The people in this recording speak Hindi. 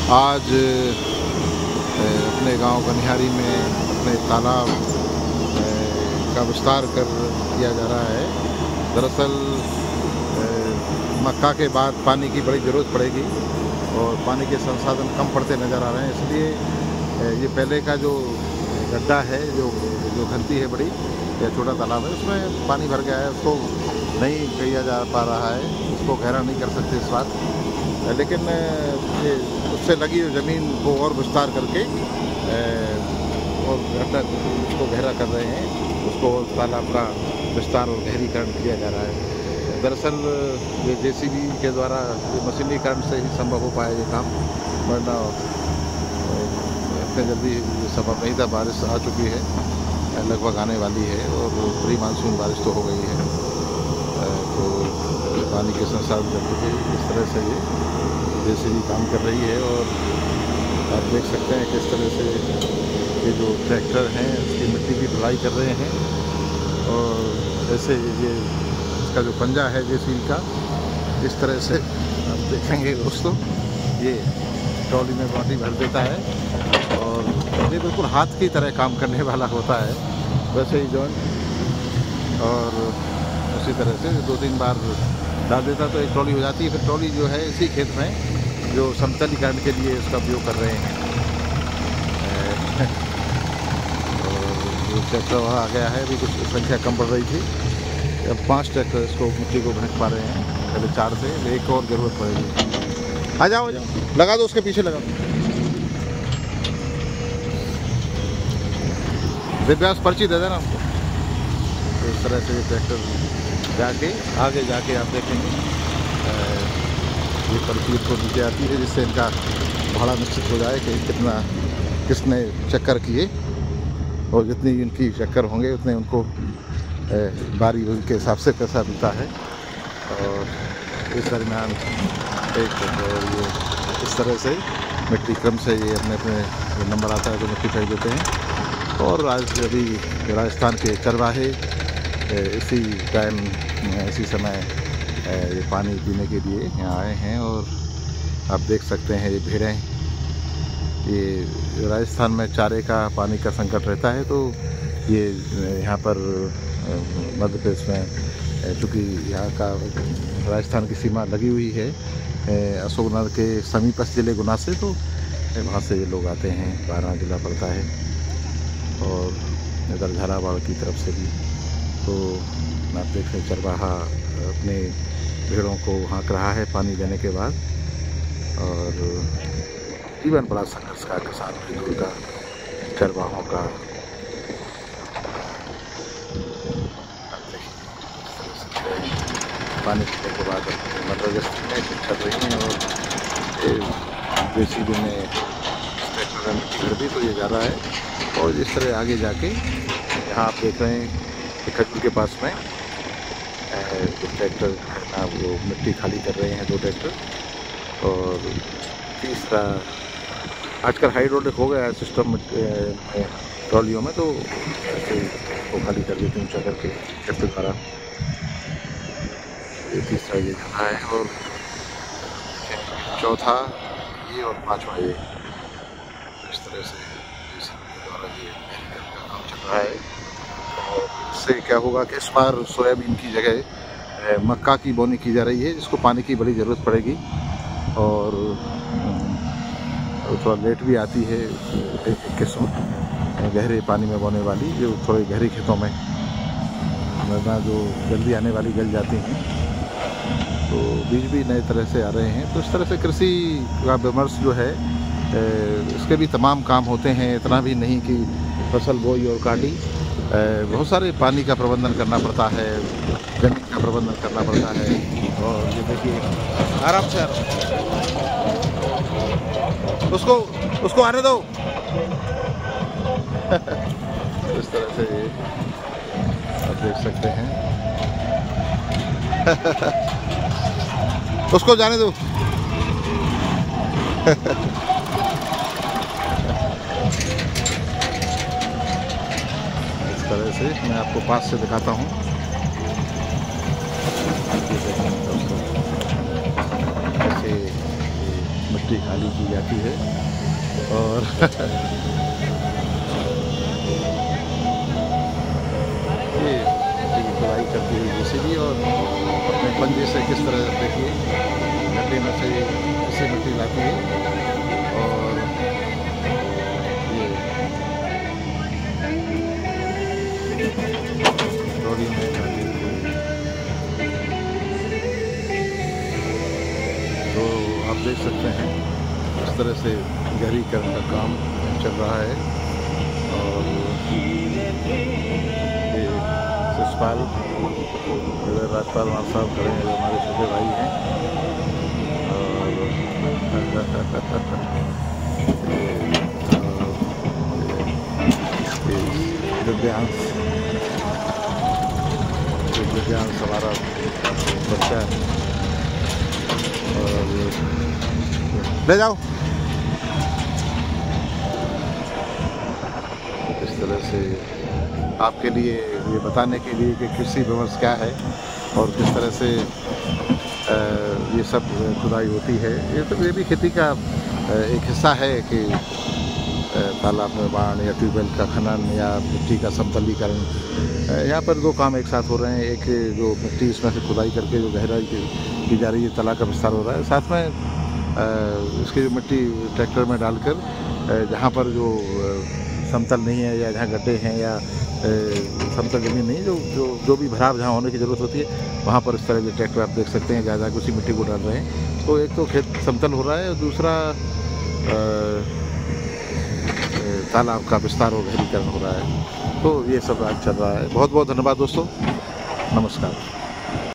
आज अपने गांव गनिहारी में अपने तालाब का विस्तार किया जा रहा है। दरअसल मक्का के बाद पानी की बड़ी ज़रूरत पड़ेगी और पानी के संसाधन कम पड़ते नज़र आ रहे हैं, इसलिए ये पहले का जो गड्ढा है, जो घंटी है बड़ी या छोटा तालाब है, उसमें पानी भर गया है, उसको नहीं किया जा पा रहा है, उसको गहरा नहीं कर सकते इस बात, लेकिन ये उससे लगी हुई ज़मीन को और विस्तार करके और गड्ढा उसको गहरा कर रहे हैं, उसको तालाब का विस्तार और गहरीकरण किया जा रहा है। दरअसल ये JCB के द्वारा मशीनीकरण से ही संभव हो पाया ये काम, वरना इतने जल्दी संभव नहीं था। बारिश आ चुकी है, लगभग आने वाली है और प्री मानसून बारिश तो हो गई है, तो पानी के संसाधन जब इस तरह से ये JCB काम कर रही है। और आप देख सकते हैं किस तरह से ये जो ट्रैक्टर हैं इसकी मिट्टी की ढुलाई कर रहे हैं, और जैसे ये इसका जो पंजा है JCB का, इस तरह से आप देखेंगे दोस्तों, ये ट्रॉली में पानी भर देता है और ये बिल्कुल हाथ की तरह काम करने वाला होता है वैसे ही जॉन, और उसी तरह से 2-3 बार डाल देता तो एक ट्रॉली हो जाती है। फिर ट्रॉली जो है इसी खेत में जो समतलीकरण के लिए इसका उपयोग कर रहे हैं। और ट्रैक्टर वहाँ आ गया है, अभी कुछ संख्या कम बढ़ रही थी, अब 5 ट्रैक्टर इसको मिट्टी को भेंट पा रहे हैं, पहले 4 थे, एक और ज़रूरत पड़ेगी। आ जाओ लगा दो, उसके पीछे लगा दो। दिव्यांश पर्ची दे देना हमको। तो इस तरह से ये ट्रैक्टर जाके आगे जाके आप देखेंगे ये पर्ची को नीचे आती है, जिससे इनका भाड़ा निश्चित हो जाए कि किसने चक्कर किए, और जितनी इनकी चक्कर होंगे उतने उनको बारी के हिसाब से पैसा मिलता है। और इस दरमियान ये इस तरह से मिट्टी क्रम से ये अपने नंबर आता है तो मिट्टी फेंक देते हैं। और आज अभी राजस्थान के चरवाहे इसी टाइम इसी समय ये पानी पीने के लिए यहाँ आए हैं, और आप देख सकते हैं ये भेड़ें, ये राजस्थान में चारे का पानी का संकट रहता है, तो ये यहाँ पर मध्य प्रदेश में चूँकि यहाँ का राजस्थान की सीमा लगी हुई है अशोकनगर के समीपस्थ जिले गुना से, तो वहाँ से ये लोग आते हैं, 12 जिला पड़ता है, और इधर झालावाड़ की तरफ से भी। तो आप देख रहे हैं चरवाहा अपने भेड़ों को हाँक रहा है पानी देने के बाद, और जीवन बड़ा संघर्ष का किसान मजदूर का, चरवाहों का। पानी पीने के बाद मदरगस्ती में चल रही हैं, और JCB में ट्रैक्टर मिट्टी भर दी तो ये जा रहा है। और इस तरह आगे जाके यहाँ आप देख रहे हैं खजूर के पास में जो ट्रैक्टर ना वो मिट्टी खाली कर रहे हैं, 2 ट्रैक्टर, और तीसरा आजकल हाइड्रोलिक हो गया है सिस्टम ट्रॉलियों में, तो ऐसे वो खाली कर देते हैं ऊँचा करके ट्रैक्टर द्वारा। ये तीसरा ये जगह है, और चौथा ये, और 5वां ये। इस तरह से द्वारा ये काम चल रहा है। और इससे क्या होगा कि इस बार सोयाबीन की जगह मक्का की बोनी की जा रही है, जिसको पानी की बड़ी ज़रूरत पड़ेगी, और थोड़ा लेट भी आती है एक किस्म गहरे पानी में बोने वाली, जो थोड़े गहरे खेतों में वरना जो जल्दी आने वाली गल जाती हैं, तो बीज भी नए तरह से आ रहे हैं। तो इस तरह से कृषि का विमर्श जो है इसके भी तमाम काम होते हैं, इतना भी नहीं कि फसल बोई और काटी, बहुत सारे पानी का प्रबंधन करना पड़ता है, जमीन का प्रबंधन करना पड़ता है। और ये देखिए आराम से उसको आने दो। इस तरह से आप देख सकते हैं। उसको जाने दो। इस तरह से मैं आपको पास से दिखाता हूँ। ऐसे मिट्टी खाली की जाती है और ये मिट्टी की खुदाई करती हुई जेसीबी और अपने पंजे से किस तरह देखिए गड्ढे में से ऐसे मिट्टी लाती है और ये रोड़ी में डाली हुई। तो आप देख सकते हैं इस तरह से गहरीकरण का काम चल रहा है और ये सचपाल राजपाल मान साहब खड़े हैं जो हमारे छोटे भाई हैं और दिव्यांश हमारा बच्चा और ले जाओ। इस तरह से आपके लिए ये बताने के लिए कि कृषि विमर्श क्या है और किस तरह से ये सब खुदाई होती है। ये भी खेती का एक हिस्सा है कि तालाब में बाढ़ या ट्यूबवेल का खनन या मिट्टी का समतलीकरण। यहाँ पर दो काम एक साथ हो रहे हैं। एक जो मिट्टी इसमें से खुदाई करके जो गहराई की जा रही है, तालाब का विस्तार हो रहा है, साथ में इसकी जो मिट्टी ट्रैक्टर में डालकर जहाँ पर जो समतल नहीं है या जहाँ गड्ढे हैं या समतल जमीन नहीं, जो भी भराव जहाँ होने की ज़रूरत होती है वहाँ पर इस तरह के ट्रैक्टर आप देख सकते हैं ज़्यादा उसी मिट्टी को डाल रहे हैं। तो एक तो खेत समतल हो रहा है और दूसरा तालाब का विस्तार और गहरीकरण हो रहा है। तो ये सब आज चल रहा है। बहुत बहुत धन्यवाद दोस्तों, नमस्कार।